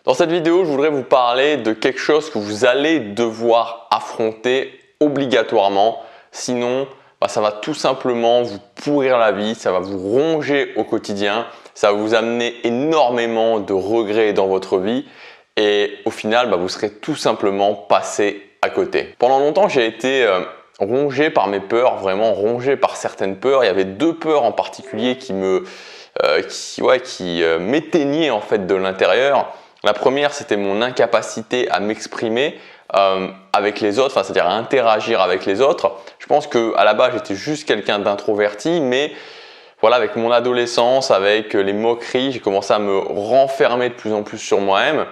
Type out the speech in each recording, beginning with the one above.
Dans cette vidéo, je voudrais vous parler de quelque chose que vous allez devoir affronter obligatoirement. Sinon, ça va tout simplement vous pourrir la vie, ça va vous ronger au quotidien, ça va vous amener énormément de regrets dans votre vie et au final, vous serez tout simplement passé à côté. Pendant longtemps, j'ai été rongé par mes peurs, vraiment rongé par certaines peurs. Il y avait deux peurs en particulier qui m'éteignaient en fait de l'intérieur. La première, c'était mon incapacité à m'exprimer avec les autres, c'est-à-dire à interagir avec les autres. Je pense qu'à la base, j'étais juste quelqu'un d'introverti, mais voilà, avec mon adolescence, avec les moqueries, j'ai commencé à me renfermer de plus en plus sur moi-même.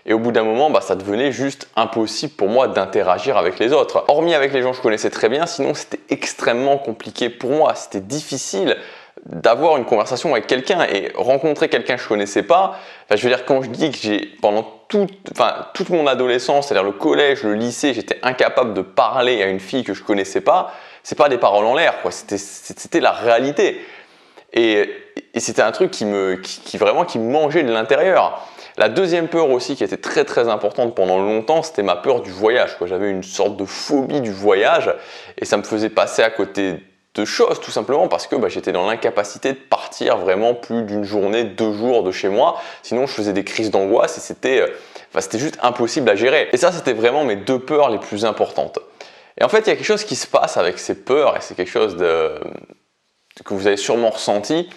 Et au bout d'un moment, ça devenait juste impossible pour moi d'interagir avec les autres. Hormis avec les gens que je connaissais très bien, sinon c'était extrêmement compliqué pour moi. C'était difficile d'avoir une conversation avec quelqu'un et rencontrer quelqu'un que je ne connaissais pas. Je veux dire, quand je dis que j'ai pendant toute mon adolescence, c'est-à-dire le collège, le lycée, j'étais incapable de parler à une fille que je ne connaissais pas, c'est pas des paroles en l'air, quoi. C'était la réalité. Et c'était un truc qui me mangeait de l'intérieur. La deuxième peur aussi qui était très très importante pendant longtemps, c'était ma peur du voyage. J'avais une sorte de phobie du voyage et ça me faisait passer à côté de choses tout simplement parce que j'étais dans l'incapacité de partir vraiment plus d'une journée, 2 jours de chez moi. Sinon je faisais des crises d'angoisse et c'était juste impossible à gérer. Et ça, c'était vraiment mes deux peurs les plus importantes. Et en fait, il y a quelque chose qui se passe avec ces peurs et c'est quelque chose que vous avez sûrement ressenti.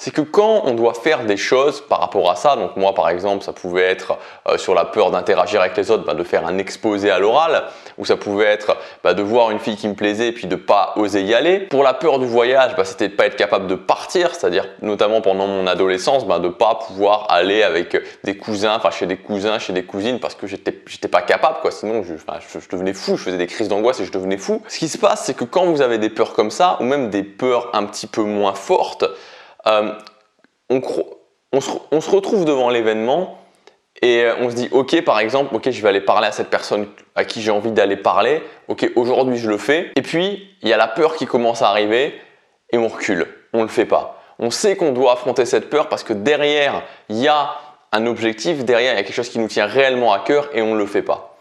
C'est que quand on doit faire des choses par rapport à ça, donc moi par exemple ça pouvait être sur la peur d'interagir avec les autres, de faire un exposé à l'oral, ou ça pouvait être de voir une fille qui me plaisait et puis de pas oser y aller. Pour la peur du voyage, c'était de pas être capable de partir, c'est-à-dire notamment pendant mon adolescence, de pas pouvoir aller avec des cousins, chez des cousins, chez des cousines parce que j'étais pas capable, quoi. Sinon je devenais fou, je faisais des crises d'angoisse et je devenais fou. Ce qui se passe, c'est que quand vous avez des peurs comme ça, ou même des peurs un petit peu moins fortes, on se retrouve devant l'événement et on se dit ok, par exemple, ok, je vais aller parler à cette personne à qui j'ai envie d'aller parler, ok, aujourd'hui je le fais, et puis il y a la peur qui commence à arriver et on recule, on le fait pas. On sait qu'on doit affronter cette peur parce que derrière il y a un objectif, derrière il y a quelque chose qui nous tient réellement à cœur et on ne le fait pas.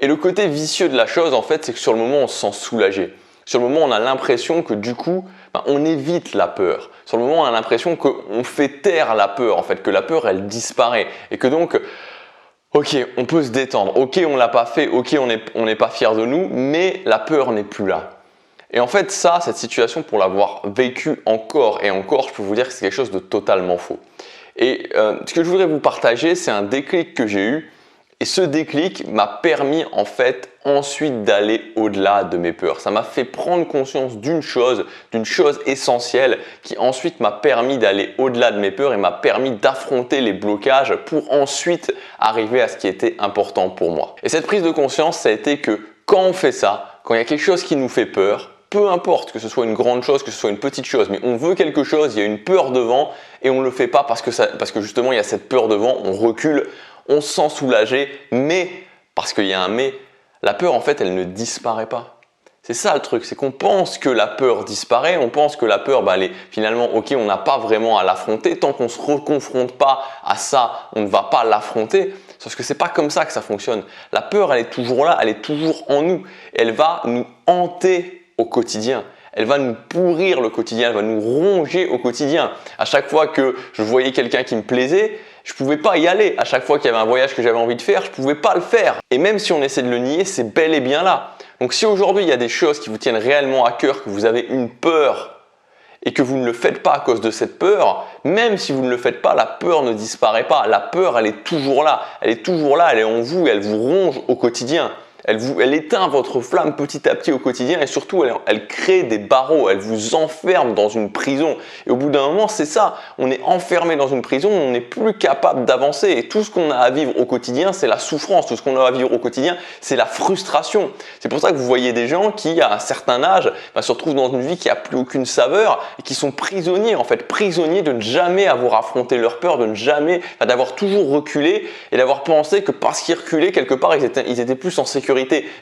Et le côté vicieux de la chose en fait, c'est que sur le moment on se sent soulagé. Sur le moment, on a l'impression que du coup, on évite la peur. Sur le moment, on a l'impression qu'on fait taire la peur, en fait, que la peur, elle disparaît. Et que donc, ok, on peut se détendre. Ok, on ne l'a pas fait. Ok, on n'est pas fier de nous, mais la peur n'est plus là. Et en fait, cette situation, pour l'avoir vécue encore et encore, je peux vous dire que c'est quelque chose de totalement faux. Et ce que je voudrais vous partager, c'est un déclic que j'ai eu. Et ce déclic m'a permis en fait ensuite d'aller au-delà de mes peurs. Ça m'a fait prendre conscience d'une chose essentielle qui ensuite m'a permis d'aller au-delà de mes peurs et m'a permis d'affronter les blocages pour ensuite arriver à ce qui était important pour moi. Et cette prise de conscience, ça a été que quand on fait ça, quand il y a quelque chose qui nous fait peur, peu importe que ce soit une grande chose, que ce soit une petite chose, mais on veut quelque chose, il y a une peur devant et on ne le fait pas parce que justement il y a cette peur devant, on recule. On se sent soulagé, mais, parce qu'il y a un mais, la peur en fait elle ne disparaît pas. C'est ça le truc, c'est qu'on pense que la peur disparaît, on pense que la peur, elle est finalement ok, on n'a pas vraiment à l'affronter, tant qu'on ne se reconfronte pas à ça, on ne va pas l'affronter, sauf que c'est pas comme ça que ça fonctionne. La peur elle est toujours là, elle est toujours en nous, elle va nous hanter au quotidien. Elle va nous pourrir le quotidien, elle va nous ronger au quotidien. À chaque fois que je voyais quelqu'un qui me plaisait, je ne pouvais pas y aller. À chaque fois qu'il y avait un voyage que j'avais envie de faire, je ne pouvais pas le faire. Et même si on essaie de le nier, c'est bel et bien là. Donc si aujourd'hui il y a des choses qui vous tiennent réellement à cœur, que vous avez une peur et que vous ne le faites pas à cause de cette peur, même si vous ne le faites pas, la peur ne disparaît pas. La peur, elle est toujours là. Elle est toujours là, elle est en vous et elle vous ronge au quotidien. Elle éteint votre flamme petit à petit au quotidien et surtout elle crée des barreaux, elle vous enferme dans une prison. Et au bout d'un moment, c'est ça, on est enfermé dans une prison, on n'est plus capable d'avancer et tout ce qu'on a à vivre au quotidien, c'est la souffrance, tout ce qu'on a à vivre au quotidien, c'est la frustration. C'est pour ça que vous voyez des gens qui, à un certain âge, se retrouvent dans une vie qui n'a plus aucune saveur et qui sont prisonniers, en fait, prisonniers de ne jamais avoir affronté leur peur, d'avoir toujours reculé et d'avoir pensé que parce qu'ils reculaient, quelque part, ils étaient plus en sécurité.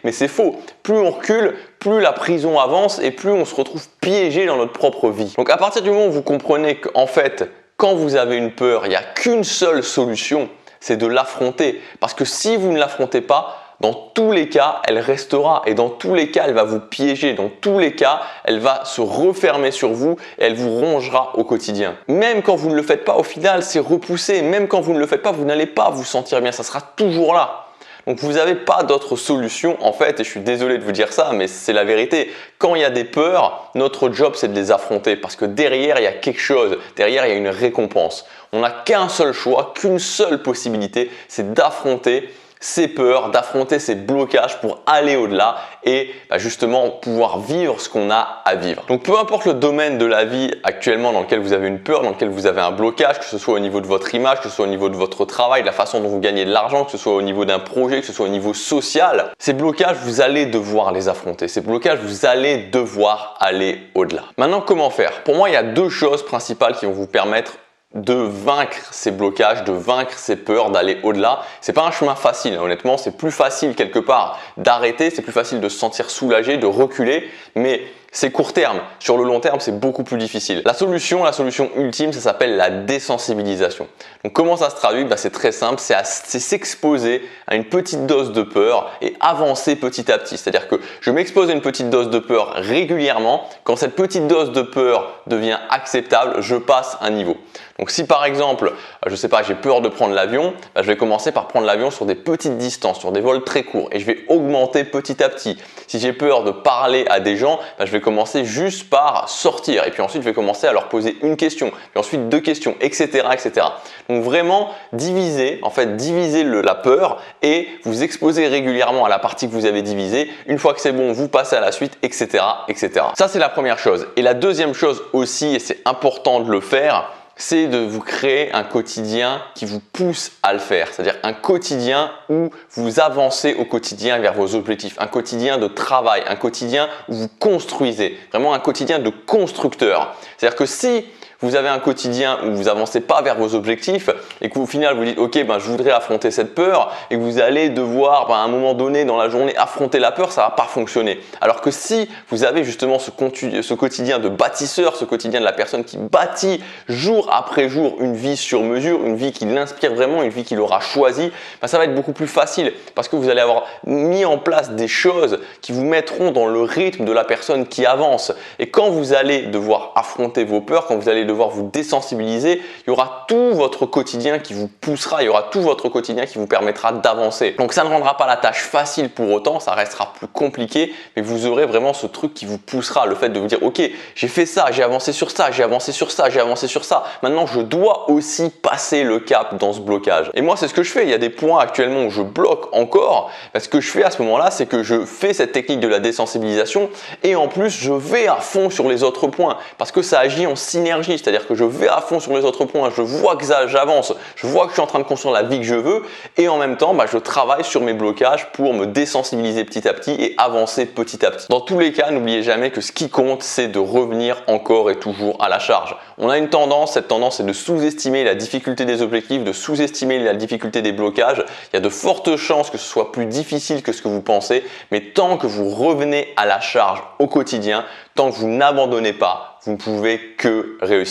Mais c'est faux. Plus on recule, plus la prison avance et plus on se retrouve piégé dans notre propre vie. Donc à partir du moment où vous comprenez qu'en fait, quand vous avez une peur, il n'y a qu'une seule solution, c'est de l'affronter. Parce que si vous ne l'affrontez pas, dans tous les cas, elle restera et dans tous les cas, elle va vous piéger. Dans tous les cas, elle va se refermer sur vous et elle vous rongera au quotidien. Même quand vous ne le faites pas, au final, c'est repoussé. Même quand vous ne le faites pas, vous n'allez pas vous sentir bien. Ça sera toujours là. Donc vous n'avez pas d'autre solution en fait, et je suis désolé de vous dire ça, mais c'est la vérité. Quand il y a des peurs, notre job c'est de les affronter parce que derrière il y a quelque chose, derrière il y a une récompense. On n'a qu'un seul choix, qu'une seule possibilité, c'est d'affronter ces peurs, d'affronter ces blocages pour aller au-delà et justement pouvoir vivre ce qu'on a à vivre. Donc peu importe le domaine de la vie actuellement dans lequel vous avez une peur, dans lequel vous avez un blocage, que ce soit au niveau de votre image, que ce soit au niveau de votre travail, de la façon dont vous gagnez de l'argent, que ce soit au niveau d'un projet, que ce soit au niveau social, ces blocages, vous allez devoir les affronter. Ces blocages, vous allez devoir aller au-delà. Maintenant, comment faire? Pour moi, il y a deux choses principales qui vont vous permettre de vaincre ces blocages, de vaincre ces peurs, d'aller au-delà. C'est pas un chemin facile, honnêtement, c'est plus facile quelque part d'arrêter, c'est plus facile de se sentir soulagé, de reculer, mais c'est court terme. Sur le long terme, c'est beaucoup plus difficile. La solution ultime, ça s'appelle la désensibilisation. Donc comment ça se traduit? C'est très simple, c'est s'exposer à une petite dose de peur et avancer petit à petit. C'est-à-dire que je m'expose à une petite dose de peur régulièrement. Quand cette petite dose de peur devient acceptable, je passe un niveau. Donc si par exemple, je sais pas, j'ai peur de prendre l'avion, je vais commencer par prendre l'avion sur des petites distances, sur des vols très courts et je vais augmenter petit à petit. Si j'ai peur de parler à des gens, je vais commencer juste par sortir et puis ensuite je vais commencer à leur poser une question, puis ensuite deux questions, etc., etc. Donc vraiment diviser la peur et vous exposer régulièrement à la partie que vous avez divisée. Une fois que c'est bon, vous passez à la suite, etc., etc. Ça c'est la première chose. Et la deuxième chose aussi, et c'est important de le faire, c'est de vous créer un quotidien qui vous pousse à le faire. C'est-à-dire un quotidien où vous avancez au quotidien vers vos objectifs. Un quotidien de travail, un quotidien où vous construisez. Vraiment un quotidien de constructeur. C'est-à-dire que si vous avez un quotidien où vous avancez pas vers vos objectifs et qu'au final vous dites ok je voudrais affronter cette peur et que vous allez devoir à un moment donné dans la journée affronter la peur, ça va pas fonctionner. Alors que si vous avez justement ce quotidien de bâtisseur, ce quotidien de la personne qui bâtit jour après jour une vie sur mesure, une vie qui l'inspire vraiment, une vie qu'il aura choisie, ça va être beaucoup plus facile parce que vous allez avoir mis en place des choses qui vous mettront dans le rythme de la personne qui avance. Et quand vous allez devoir affronter vos peurs, quand vous allez devoir vous désensibiliser, il y aura tout votre quotidien qui vous poussera, il y aura tout votre quotidien qui vous permettra d'avancer. Donc ça ne rendra pas la tâche facile pour autant, ça restera plus compliqué, mais vous aurez vraiment ce truc qui vous poussera, le fait de vous dire ok, j'ai fait ça, j'ai avancé sur ça, j'ai avancé sur ça, j'ai avancé sur ça, maintenant je dois aussi passer le cap dans ce blocage. Et moi c'est ce que je fais, il y a des points actuellement où je bloque encore, ce que je fais à ce moment-là, c'est que je fais cette technique de la désensibilisation et en plus je vais à fond sur les autres points parce que ça agit en synergie. C'est-à-dire que je vais à fond sur les autres points, je vois que j'avance, je vois que je suis en train de construire la vie que je veux et en même temps, je travaille sur mes blocages pour me désensibiliser petit à petit et avancer petit à petit. Dans tous les cas, n'oubliez jamais que ce qui compte, c'est de revenir encore et toujours à la charge. On a une tendance, cette tendance est de sous-estimer la difficulté des objectifs, de sous-estimer la difficulté des blocages. Il y a de fortes chances que ce soit plus difficile que ce que vous pensez, mais tant que vous revenez à la charge au quotidien, tant que vous n'abandonnez pas, vous ne pouvez que réussir.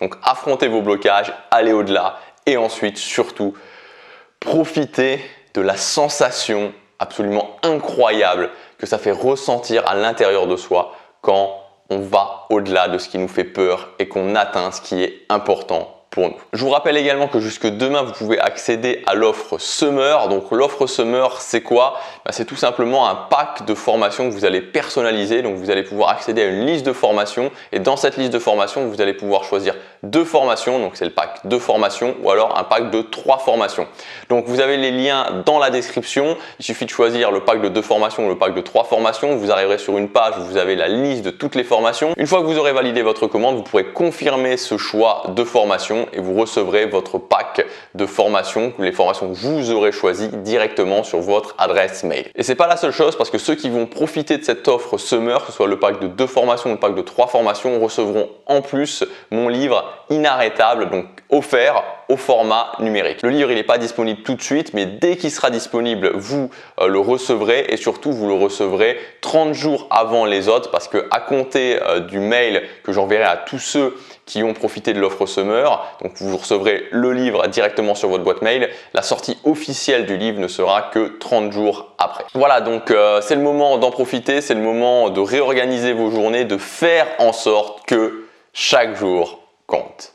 Donc affrontez vos blocages, allez au-delà et ensuite surtout profitez de la sensation absolument incroyable que ça fait ressentir à l'intérieur de soi quand on va au-delà de ce qui nous fait peur et qu'on atteint ce qui est important pour nous. Je vous rappelle également que jusque demain, vous pouvez accéder à l'offre Summer. Donc l'offre Summer, c'est quoi? C'est tout simplement un pack de formations que vous allez personnaliser. Donc vous allez pouvoir accéder à une liste de formations et dans cette liste de formations, vous allez pouvoir choisir 2 formations. Donc c'est le pack 2 formations ou alors un pack de 3 formations. Donc vous avez les liens dans la description. Il suffit de choisir le pack de 2 formations ou le pack de 3 formations. Vous arriverez sur une page où vous avez la liste de toutes les formations. Une fois que vous aurez validé votre commande, vous pourrez confirmer ce choix de formation et vous recevrez votre pack de formations, les formations que vous aurez choisies directement sur votre adresse mail. Et c'est pas la seule chose parce que ceux qui vont profiter de cette offre Summer, que ce soit le pack de 2 formations ou le pack de 3 formations, recevront en plus mon livre Inarrêtable, donc offert au format numérique. Le livre, il n'est pas disponible tout de suite, mais dès qu'il sera disponible, vous le recevrez et surtout, vous le recevrez 30 jours avant les autres parce que à compter du mail que j'enverrai à tous ceux qui ont profité de l'offre Summer, donc vous recevrez le livre directement sur votre boîte mail. La sortie officielle du livre ne sera que 30 jours après. Voilà, donc c'est le moment d'en profiter, c'est le moment de réorganiser vos journées, de faire en sorte que chaque jour compte.